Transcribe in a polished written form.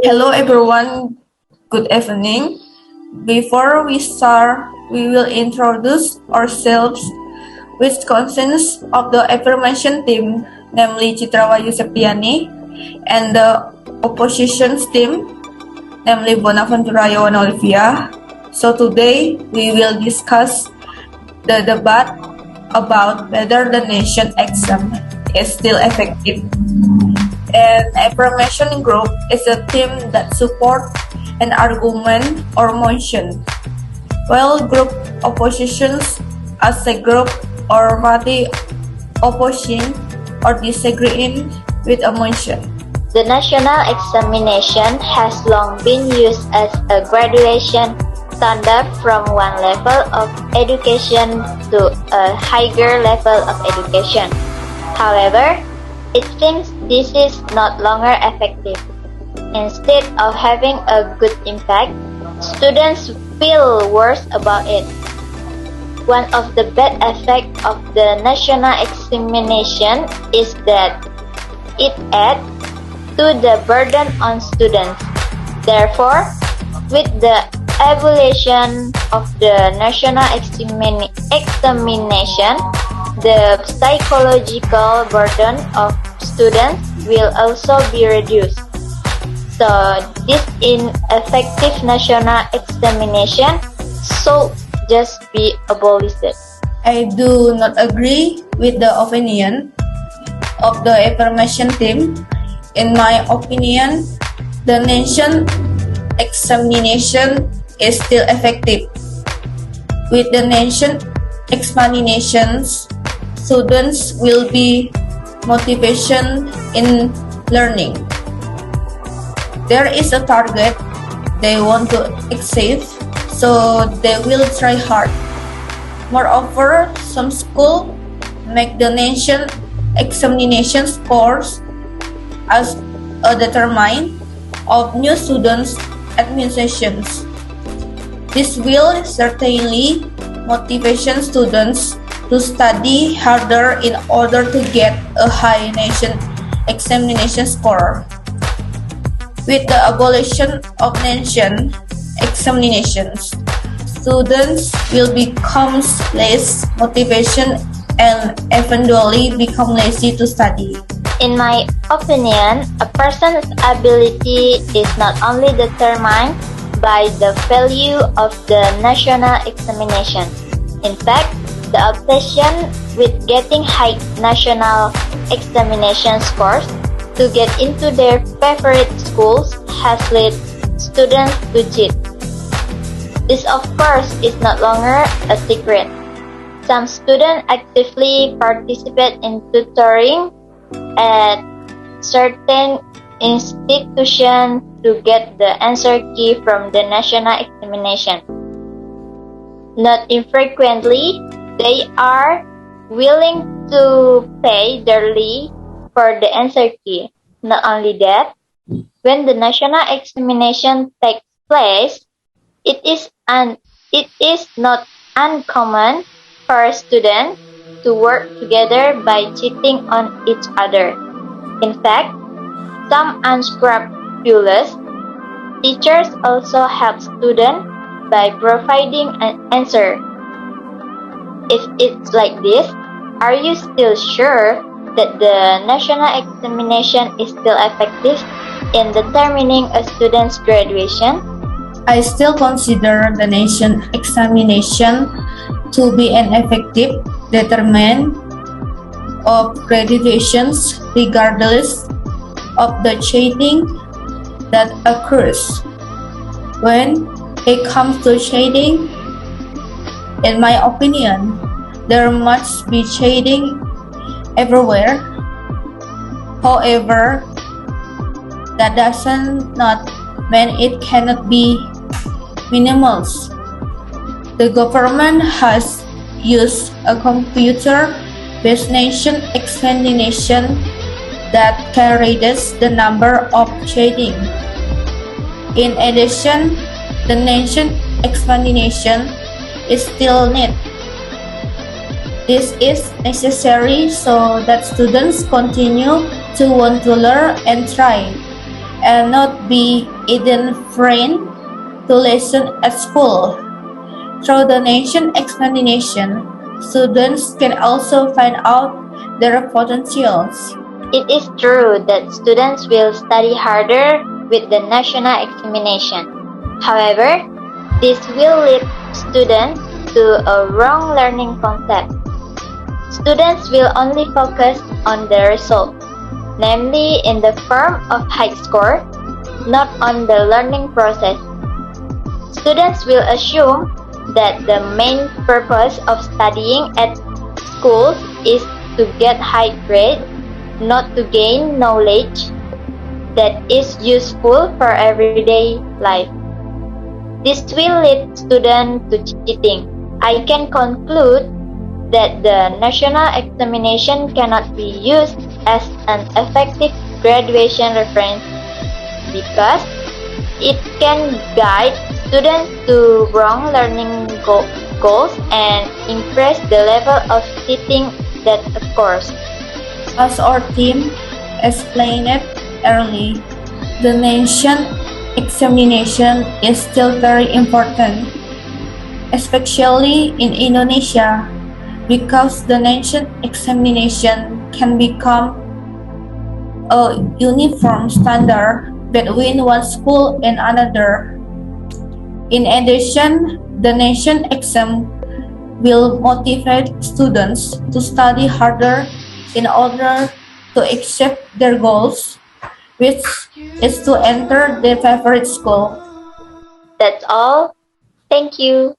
Hello everyone, good evening. Before we start, we will introduce ourselves, which consists of the affirmation team, namely Citra Wahyu Septiani, and the oppositions team, namely Bonafentura Yoan Olivia. So today we will discuss the debate about whether the nation exam is still effective. An affirmation group is a team that supports an argument or motion, while group oppositions as a group or party opposing or disagreeing with a motion. The national examination has long been used as a graduation standard from one level of education to a higher level of education. However, it seems this is no longer effective. Instead of having a good impact, students feel worse about it. One of the bad effects of the national examination is that it adds to the burden on students. Therefore, with the abolition of the national examination, the psychological burden of students will also be reduced. So, this ineffective national examination should just be abolished. I do not agree with the opinion of the affirmation team. In my opinion, the nation examination is still effective. With the nation examinations, students will be motivation in learning. There is a target they want to achieve, so they will try hard. Moreover, some schools make the nation examination scores as a determinant of new students' admissions. This will certainly motivate students to study harder in order to get a high nation examination score. With the abolition of nation examinations, students will become less motivation and eventually become lazy to study. In my opinion, a person's ability is not only determined by the value of the national examination. In fact, the obsession with getting high national examination scores to get into their favorite schools has led students to cheat. This, of course, is no longer a secret. Some students actively participate in tutoring at certain institutions to get the answer key from the national examination. Not infrequently, they are willing to pay dearly for the answer key. Not only that, when the national examination takes place, it is not uncommon for students to work together by cheating on each other. In fact, some unscrupulous teachers also help students by providing an answer. If it's like this, are you still sure that the national examination is still effective in determining a student's graduation? I still consider the nation examination to be an effective determinant of graduations regardless of the cheating that occurs. When it comes to cheating, in my opinion, there must be cheating everywhere. However, that doesn't not mean it cannot be minimal. The government has used a computer-based nation examination that can reduce the number of cheating. In addition, the nation examination is still needed. This is necessary so that students continue to want to learn and try. and not be indifferent to lessons at school. Through the nation examination, students can also find out their potentials. It is true that students will study harder with the national examination. However, this will lead students to a wrong learning concept. Students will only focus on the result, namely in the form of high score, not on the learning process. Students will assume that the main purpose of studying at schools is to get high grade, not to gain knowledge that is useful for everyday life. This will lead students to cheating. I can conclude that the national examination cannot be used as an effective graduation reference because it can guide students to wrong learning goals and increase the level of cheating that occurs. As our team explained early, the nation examination is still very important, especially in Indonesia, because the nation examination can become a uniform standard between one school and another. In addition, the nation exam will motivate students to study harder in order to achieve their goals, which is to enter their favorite school. That's all. Thank you.